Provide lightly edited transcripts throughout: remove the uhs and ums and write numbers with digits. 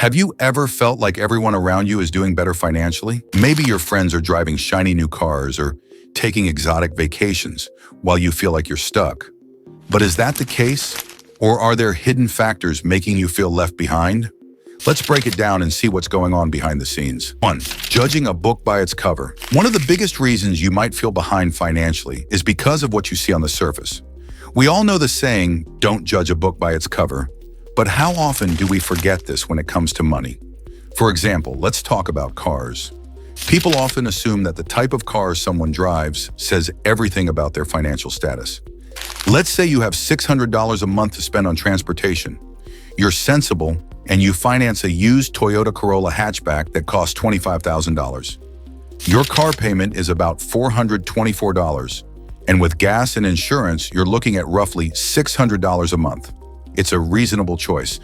Have you ever felt like everyone around you is doing better financially? Maybe your friends are driving shiny new cars or taking exotic vacations while you feel like you're stuck. But is that the case? Or are there hidden factors making you feel left behind? Let's break it down and see what's going on behind the scenes. 1. Judging a book by its cover. One of the biggest reasons you might feel behind financially is because of what you see on the surface. We all know the saying, "Don't judge a book by its cover." But how often do we forget this when it comes to money? For example, let's talk about cars. People often assume that the type of car someone drives says everything about their financial status. Let's say you have $600 a month to spend on transportation. You're sensible and you finance a used Toyota Corolla hatchback that costs $25,000. Your car payment is about $424, and with gas and insurance, you're looking at roughly $600 a month. It's a reasonable choice.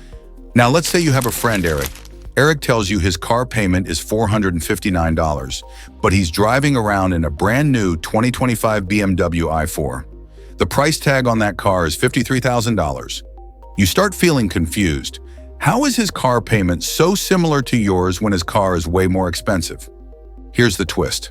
Now let's say you have a friend, Eric. Eric tells you his car payment is $459, but he's driving around in a brand new 2025 BMW i4. The price tag on that car is $53,000. You start feeling confused. How is his car payment so similar to yours when his car is way more expensive? Here's the twist.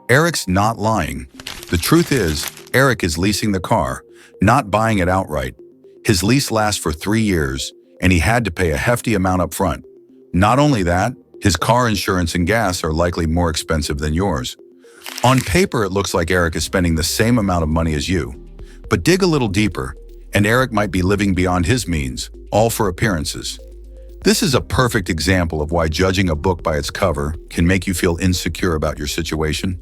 Eric's not lying. The truth is, Eric is leasing the car, not buying it outright. His lease lasts for 3 years, and he had to pay a hefty amount up front. Not only that, his car insurance and gas are likely more expensive than yours. On paper, it looks like Eric is spending the same amount of money as you. But dig a little deeper, and Eric might be living beyond his means, all for appearances. This is a perfect example of why judging a book by its cover can make you feel insecure about your situation.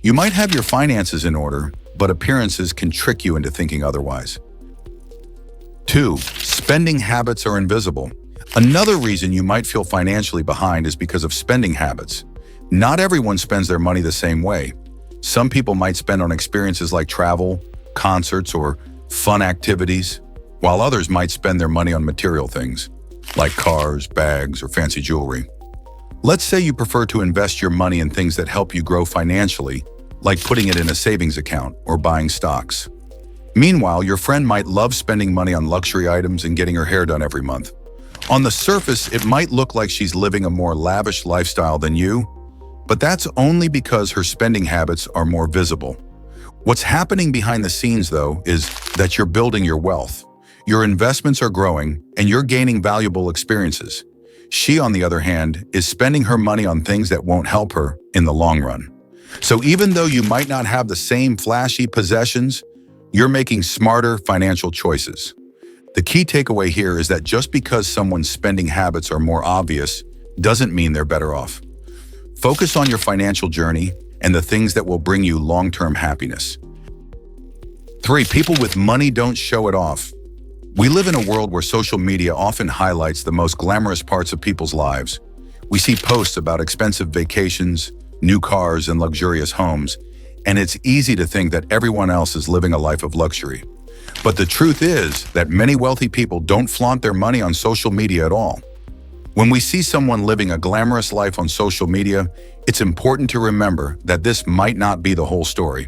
You might have your finances in order, but appearances can trick you into thinking otherwise. 2. Spending habits are invisible. Another reason you might feel financially behind is because of spending habits. Not everyone spends their money the same way. Some people might spend on experiences like travel, concerts, or fun activities, while others might spend their money on material things, like cars, bags, or fancy jewelry. Let's say you prefer to invest your money in things that help you grow financially, like putting it in a savings account or buying stocks. Meanwhile, your friend might love spending money on luxury items and getting her hair done every month. On the surface, it might look like she's living a more lavish lifestyle than you, but that's only because her spending habits are more visible. What's happening behind the scenes, though, is that you're building your wealth. Your investments are growing, and you're gaining valuable experiences. She, on the other hand, is spending her money on things that won't help her in the long run. So even though you might not have the same flashy possessions, you're making smarter financial choices. The key takeaway here is that just because someone's spending habits are more obvious doesn't mean they're better off. Focus on your financial journey and the things that will bring you long-term happiness. 3. People with money don't show it off. We live in a world where social media often highlights the most glamorous parts of people's lives. We see posts about expensive vacations, new cars, and luxurious homes, and it's easy to think that everyone else is living a life of luxury. But the truth is that many wealthy people don't flaunt their money on social media at all. When we see someone living a glamorous life on social media, it's important to remember that this might not be the whole story.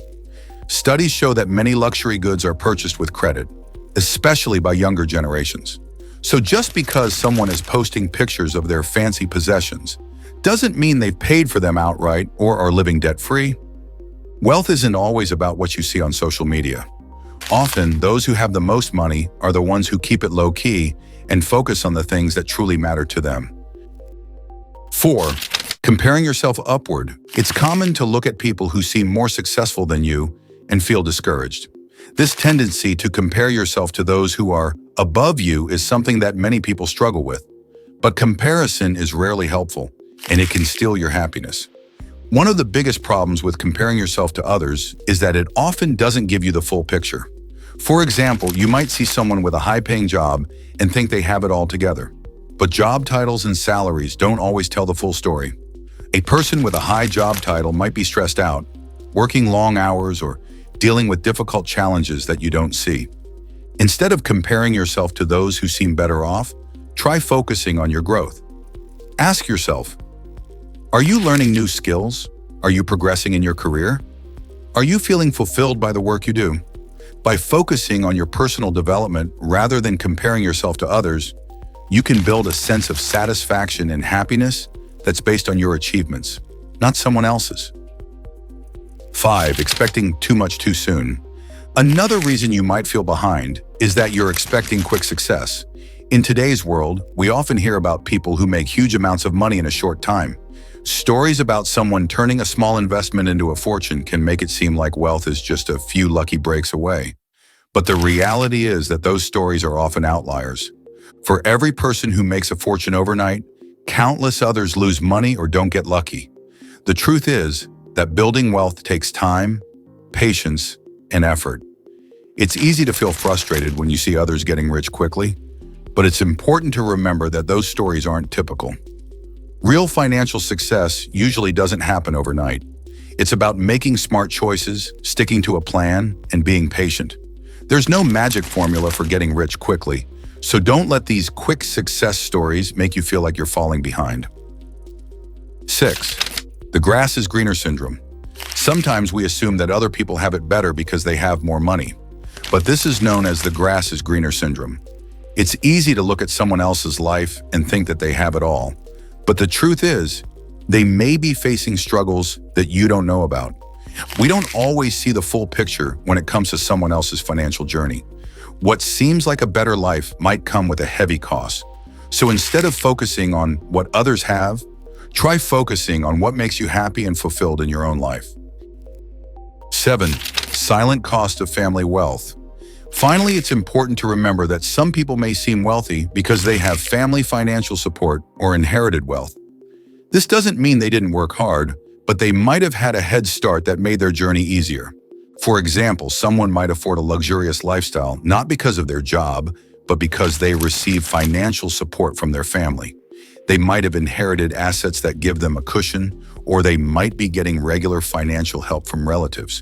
Studies show that many luxury goods are purchased with credit, especially by younger generations. So just because someone is posting pictures of their fancy possessions doesn't mean they've paid for them outright or are living debt-free. Wealth isn't always about what you see on social media. Often, those who have the most money are the ones who keep it low-key and focus on the things that truly matter to them. 4. Comparing yourself upward. It's common to look at people who seem more successful than you and feel discouraged. This tendency to compare yourself to those who are above you is something that many people struggle with. But comparison is rarely helpful, and it can steal your happiness. One of the biggest problems with comparing yourself to others is that it often doesn't give you the full picture. For example, you might see someone with a high-paying job and think they have it all together. But job titles and salaries don't always tell the full story. A person with a high job title might be stressed out, working long hours, or dealing with difficult challenges that you don't see. Instead of comparing yourself to those who seem better off, try focusing on your growth. Ask yourself, are you learning new skills? Are you progressing in your career? Are you feeling fulfilled by the work you do? By focusing on your personal development rather than comparing yourself to others, You can build a sense of satisfaction and happiness that's based on your achievements, not someone else's. 5. Expecting too much too soon. Another reason you might feel behind is that you're expecting quick success. In today's world, we often hear about people who make huge amounts of money in a short time. Stories about someone turning a small investment into a fortune can make it seem like wealth is just a few lucky breaks away. But the reality is that those stories are often outliers. For every person who makes a fortune overnight, countless others lose money or don't get lucky. The truth is that building wealth takes time, patience, and effort. It's easy to feel frustrated when you see others getting rich quickly, but it's important to remember that those stories aren't typical. Real financial success usually doesn't happen overnight. It's about making smart choices, sticking to a plan, and being patient. There's no magic formula for getting rich quickly, so don't let these quick success stories make you feel like you're falling behind. 6. The grass is greener syndrome. Sometimes we assume that other people have it better because they have more money, but this is known as the grass is greener syndrome. It's easy to look at someone else's life and think that they have it all, but the truth is, they may be facing struggles that you don't know about. We don't always see the full picture when it comes to someone else's financial journey. What seems like a better life might come with a heavy cost. So instead of focusing on what others have, try focusing on what makes you happy and fulfilled in your own life. 7. Silent cost of family wealth. Finally, it's important to remember that some people may seem wealthy because they have family financial support or inherited wealth. This doesn't mean they didn't work hard, but they might have had a head start that made their journey easier. For example, someone might afford a luxurious lifestyle not because of their job, but because they receive financial support from their family. They might have inherited assets that give them a cushion, or they might be getting regular financial help from relatives.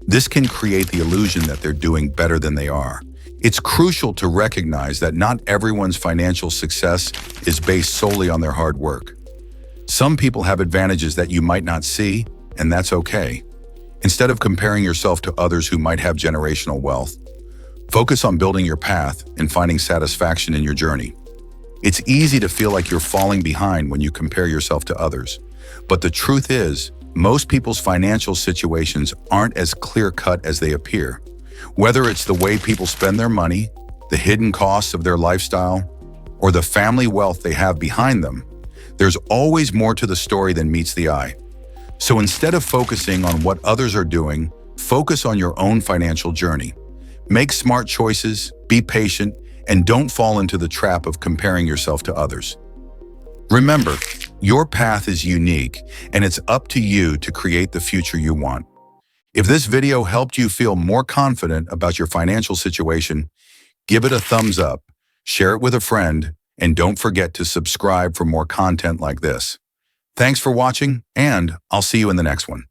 This can create the illusion that they're doing better than they are. It's crucial to recognize that not everyone's financial success is based solely on their hard work. Some people have advantages that you might not see, and that's okay. Instead of comparing yourself to others who might have generational wealth, focus on building your path and finding satisfaction in your journey. It's easy to feel like you're falling behind when you compare yourself to others, but the truth is, most people's financial situations aren't as clear-cut as they appear. Whether it's the way people spend their money, the hidden costs of their lifestyle, or the family wealth they have behind them, there's always more to the story than meets the eye. So instead of focusing on what others are doing, focus on your own financial journey. Make smart choices, be patient, and don't fall into the trap of comparing yourself to others. Remember, your path is unique, and it's up to you to create the future you want. If this video helped you feel more confident about your financial situation, give it a thumbs up, share it with a friend, and don't forget to subscribe for more content like this. Thanks for watching, and I'll see you in the next one.